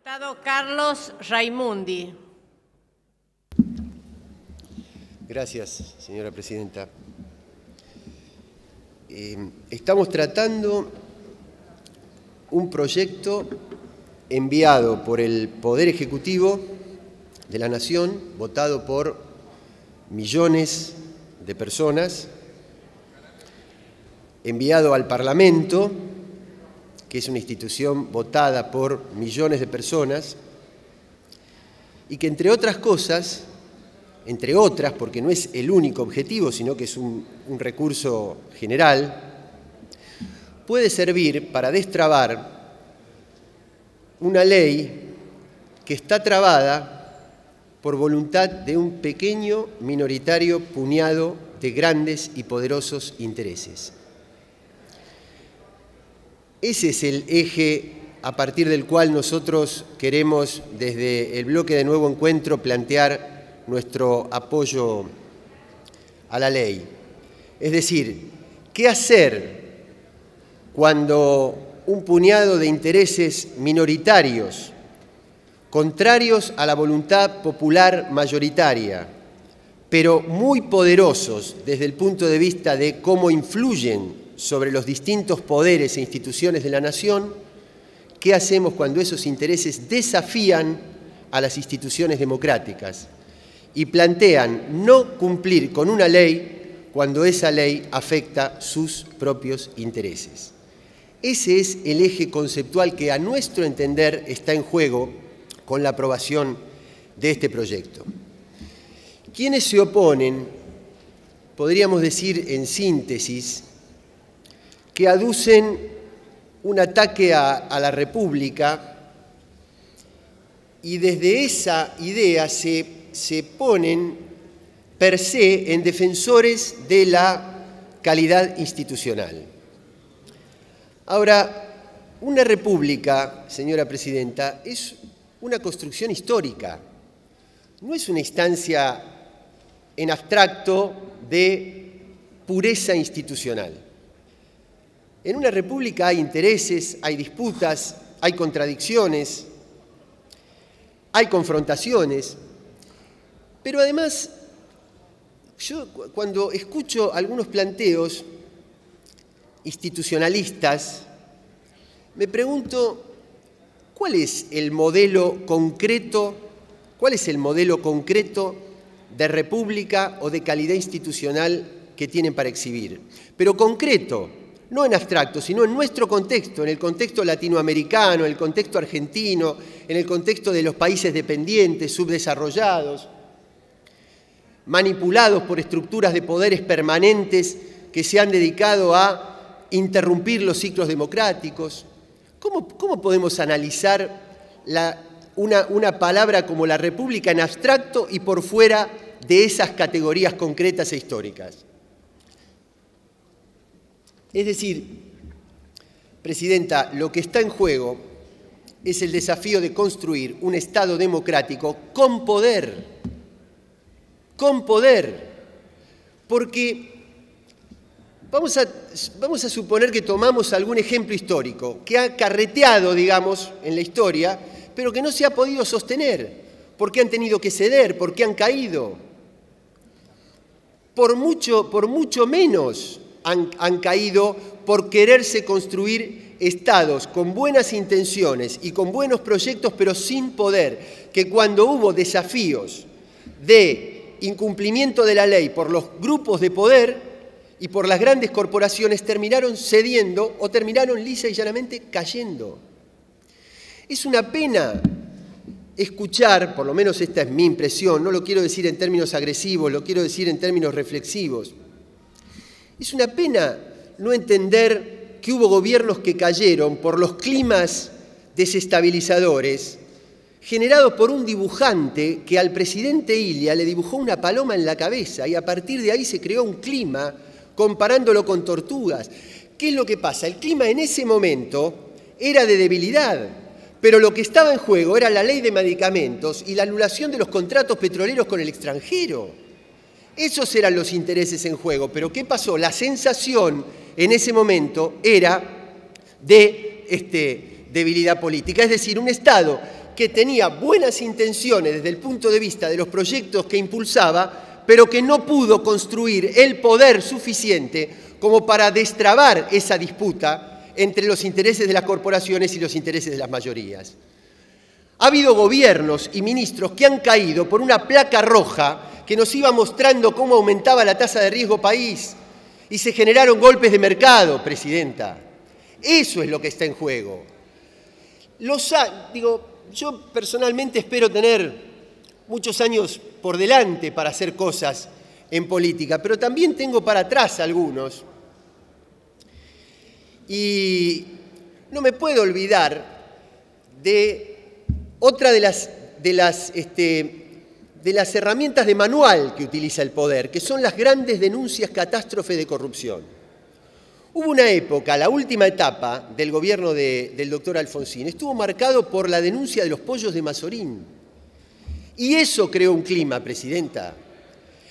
Diputado Carlos Raimundi. Gracias, señora presidenta. Estamos tratando un proyecto enviado por el Poder Ejecutivo de la Nación, votado por millones de personas, enviado al Parlamento, que es una institución votada por millones de personas, y que entre otras cosas, porque no es el único objetivo, sino que es un recurso general, puede servir para destrabar una ley que está trabada por voluntad de un pequeño minoritario puñado de grandes y poderosos intereses. Ese es el eje a partir del cual nosotros queremos, desde el bloque de Nuevo Encuentro, plantear nuestro apoyo a la ley. Es decir, ¿qué hacer cuando un puñado de intereses minoritarios, contrarios a la voluntad popular mayoritaria, pero muy poderosos desde el punto de vista de cómo influyen sobre los distintos poderes e instituciones de la nación, qué hacemos cuando esos intereses desafían a las instituciones democráticas y plantean no cumplir con una ley cuando esa ley afecta sus propios intereses? Ese es el eje conceptual que, a nuestro entender, está en juego con la aprobación de este proyecto. Quienes se oponen, podríamos decir en síntesis, que aducen un ataque a la República y desde esa idea se ponen per se en defensores de la calidad institucional. Ahora, una república, señora presidenta, es una construcción histórica, no es una instancia en abstracto de pureza institucional. En una república hay intereses, hay disputas, hay contradicciones, hay confrontaciones, pero además, yo cuando escucho algunos planteos institucionalistas, me pregunto, ¿cuál es el modelo concreto de república o de calidad institucional que tienen para exhibir? Pero concreto, no en abstracto, sino en nuestro contexto, en el contexto latinoamericano, en el contexto argentino, en el contexto de los países dependientes, subdesarrollados, manipulados por estructuras de poderes permanentes que se han dedicado a interrumpir los ciclos democráticos. ¿Cómo podemos analizar una palabra como la república en abstracto y por fuera de esas categorías concretas e históricas? Es decir, presidenta, lo que está en juego es el desafío de construir un Estado democrático con poder, porque vamos a suponer que tomamos algún ejemplo histórico que ha carreteado, digamos, en la historia, pero que no se ha podido sostener, porque han tenido que ceder, porque han caído. Por mucho menos han caído por quererse construir estados con buenas intenciones y con buenos proyectos, pero sin poder, que cuando hubo desafíos de incumplimiento de la ley por los grupos de poder y por las grandes corporaciones, terminaron cediendo o terminaron lisa y llanamente cayendo. Es una pena escuchar, por lo menos esta es mi impresión, no lo quiero decir en términos agresivos, lo quiero decir en términos reflexivos. Es una pena no entender que hubo gobiernos que cayeron por los climas desestabilizadores generados por un dibujante que al presidente Ilia le dibujó una paloma en la cabeza y a partir de ahí se creó un clima comparándolo con tortugas. ¿Qué es lo que pasa? El clima en ese momento era de debilidad, pero lo que estaba en juego era la ley de medicamentos y la anulación de los contratos petroleros con el extranjero. Esos eran los intereses en juego, pero ¿qué pasó? La sensación en ese momento era de debilidad política, es decir, un Estado que que tenía buenas intenciones desde el punto de vista de los proyectos que impulsaba, pero que no pudo construir el poder suficiente como para destrabar esa disputa entre los intereses de las corporaciones y los intereses de las mayorías. Ha habido gobiernos y ministros que han caído por una placa roja que nos iba mostrando cómo aumentaba la tasa de riesgo país y se generaron golpes de mercado, Presidenta. Eso es lo que está en juego. Yo personalmente espero tener muchos años por delante para hacer cosas en política, pero también tengo para atrás algunos. Y no me puedo olvidar de otra de las herramientas de manual que utiliza el poder, que son las grandes denuncias catástrofes de corrupción. Hubo una época, la última etapa del gobierno del doctor Alfonsín, estuvo marcado por la denuncia de los pollos de Mazorín. Y eso creó un clima, Presidenta.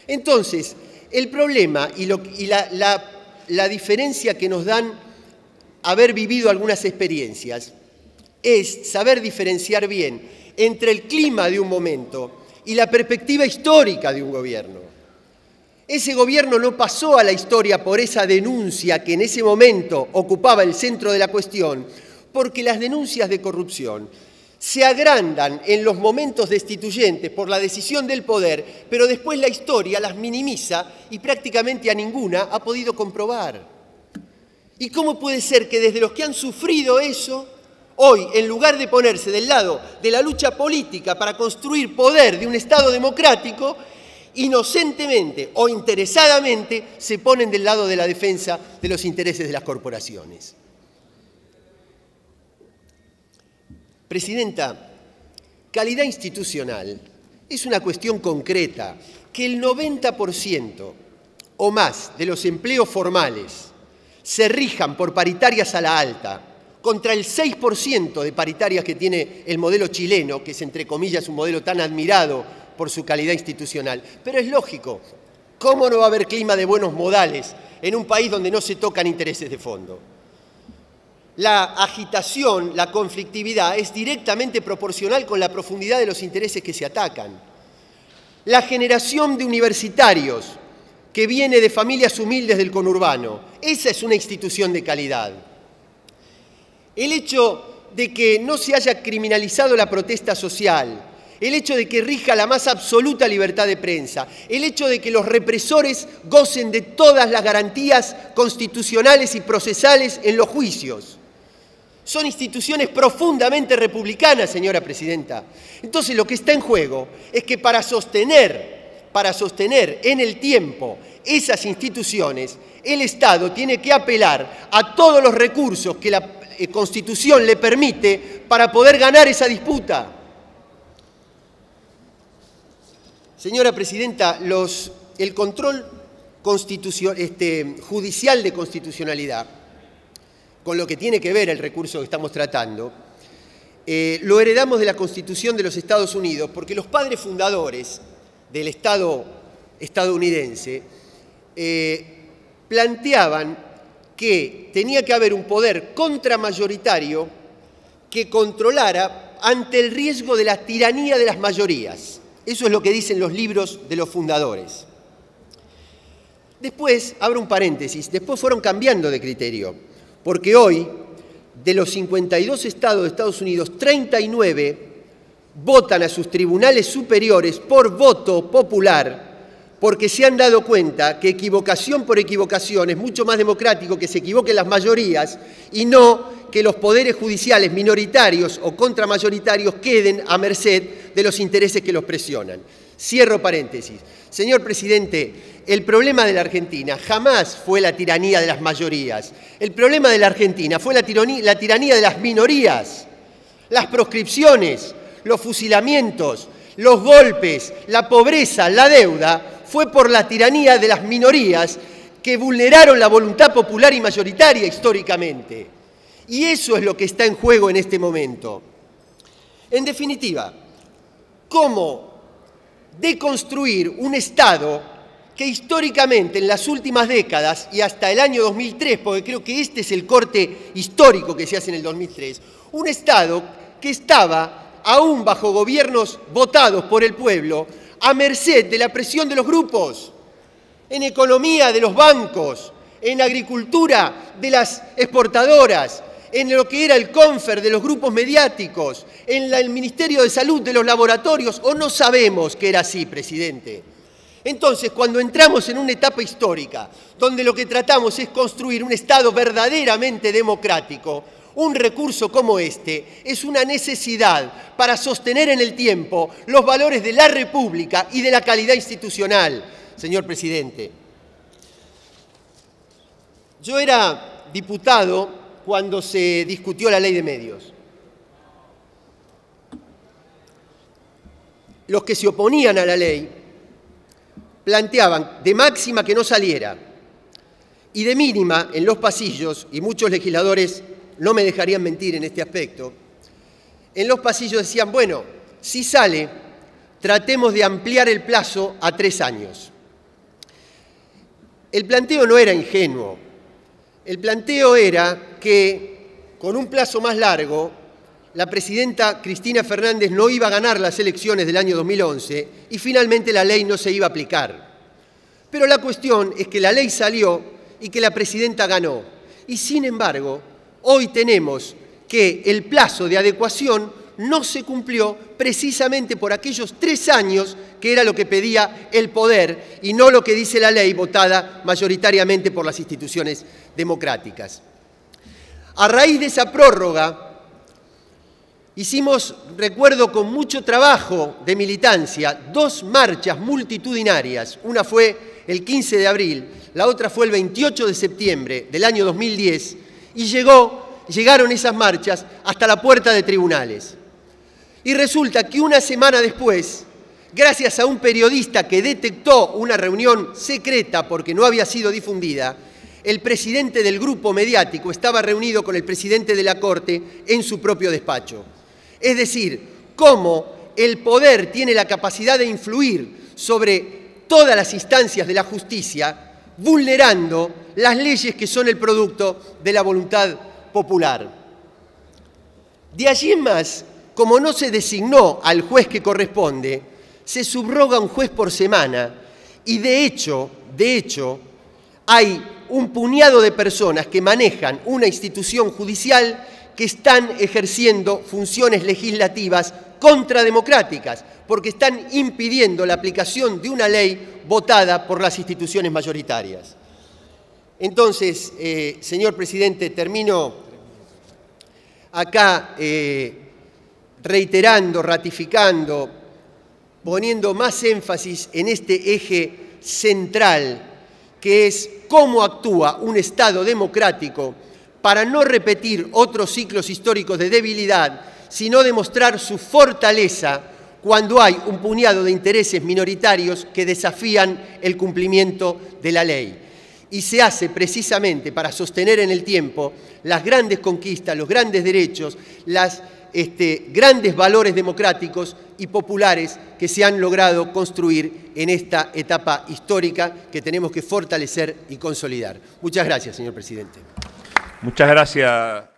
Entonces, el problema y la diferencia que nos dan haber vivido algunas experiencias es saber diferenciar bien entre el clima de un momento y la perspectiva histórica de un gobierno. Ese gobierno no pasó a la historia por esa denuncia que en ese momento ocupaba el centro de la cuestión, porque las denuncias de corrupción se agrandan en los momentos destituyentes por la decisión del poder, pero después la historia las minimiza y prácticamente a ninguna ha podido comprobar. ¿Y cómo puede ser que desde los que han sufrido eso, hoy, en lugar de ponerse del lado de la lucha política para construir poder de un Estado democrático, inocentemente o interesadamente se ponen del lado de la defensa de los intereses de las corporaciones? Presidenta, calidad institucional es una cuestión concreta, que el 90% o más de los empleos formales se rijan por paritarias a la alta, contra el 6% de paritarias que tiene el modelo chileno, que es entre comillas un modelo tan admirado por su calidad institucional. Pero es lógico, ¿cómo no va a haber clima de buenos modales en un país donde no se tocan intereses de fondo? La agitación, la conflictividad es directamente proporcional con la profundidad de los intereses que se atacan. La generación de universitarios que viene de familias humildes del conurbano, esa es una institución de calidad. El hecho de que no se haya criminalizado la protesta social, el hecho de que rija la más absoluta libertad de prensa, el hecho de que los represores gocen de todas las garantías constitucionales y procesales en los juicios. Son instituciones profundamente republicanas, señora Presidenta. Entonces lo que está en juego es que para sostener en el tiempo esas instituciones, el Estado tiene que apelar a todos los recursos que la Constitución le permite para poder ganar esa disputa. Señora Presidenta, el control judicial de constitucionalidad, con lo que tiene que ver el recurso que estamos tratando, lo heredamos de la Constitución de los Estados Unidos, porque los padres fundadores del Estado estadounidense planteaban que tenía que haber un poder contramayoritario que controlara ante el riesgo de la tiranía de las mayorías. Eso es lo que dicen los libros de los fundadores. Después, abro un paréntesis, después fueron cambiando de criterio, porque hoy, de los 52 estados de Estados Unidos, 39 votan a sus tribunales superiores por voto popular, porque se han dado cuenta que equivocación por equivocación es mucho más democrático que se equivoquen las mayorías y no que los poderes judiciales minoritarios o contramayoritarios queden a merced de los intereses que los presionan. Cierro paréntesis. Señor Presidente, el problema de la Argentina jamás fue la tiranía de las mayorías. El problema de la Argentina fue la tiranía de las minorías. Las proscripciones, los fusilamientos, los golpes, la pobreza, la deuda, fue por la tiranía de las minorías que vulneraron la voluntad popular y mayoritaria históricamente. Y eso es lo que está en juego en este momento. En definitiva, ¿cómo deconstruir un Estado que históricamente en las últimas décadas y hasta el año 2003, porque creo que este es el corte histórico que se hace en el 2003, un Estado que estaba aún bajo gobiernos votados por el pueblo, a merced de la presión de los grupos, en economía de los bancos, en agricultura de las exportadoras, en lo que era el CONFER de los grupos mediáticos, en el Ministerio de Salud de los laboratorios, o no sabemos que era así, presidente. Entonces, cuando entramos en una etapa histórica, donde lo que tratamos es construir un Estado verdaderamente democrático, un recurso como este es una necesidad para sostener en el tiempo los valores de la República y de la calidad institucional, señor presidente. Yo era diputado cuando se discutió la ley de medios. Los que se oponían a la ley planteaban de máxima que no saliera y de mínima en los pasillos, y muchos legisladores no me dejarían mentir en este aspecto, en los pasillos decían, bueno, si sale, tratemos de ampliar el plazo a 3 años. El planteo no era ingenuo, el planteo era que con un plazo más largo la presidenta Cristina Fernández no iba a ganar las elecciones del año 2011 y finalmente la ley no se iba a aplicar. Pero la cuestión es que la ley salió y que la presidenta ganó. Y sin embargo, hoy tenemos que el plazo de adecuación no se cumplió precisamente por aquellos 3 años que era lo que pedía el poder y no lo que dice la ley votada mayoritariamente por las instituciones democráticas. A raíz de esa prórroga, hicimos, recuerdo con mucho trabajo de militancia, 2 marchas multitudinarias. Una fue el 15 de abril, la otra fue el 28 de septiembre del año 2010 y llegaron esas marchas hasta la puerta de tribunales. Y resulta que una semana después, gracias a un periodista que detectó una reunión secreta porque no había sido difundida, el presidente del grupo mediático estaba reunido con el presidente de la Corte en su propio despacho. Es decir, cómo el poder tiene la capacidad de influir sobre todas las instancias de la justicia, vulnerando las leyes que son el producto de la voluntad popular. De allí en más, como no se designó al juez que corresponde, se subroga un juez por semana y de hecho, hay un puñado de personas que manejan una institución judicial que están ejerciendo funciones legislativas contrademocráticas, porque están impidiendo la aplicación de una ley votada por las instituciones mayoritarias. Entonces, señor presidente, termino acá reiterando, ratificando, poniendo más énfasis en este eje central, que es cómo actúa un Estado democrático para no repetir otros ciclos históricos de debilidad, sino demostrar su fortaleza cuando hay un puñado de intereses minoritarios que desafían el cumplimiento de la ley. Y se hace precisamente para sostener en el tiempo las grandes conquistas, los grandes derechos, los grandes valores democráticos y populares que se han logrado construir en esta etapa histórica que tenemos que fortalecer y consolidar. Muchas gracias, señor presidente. Muchas gracias.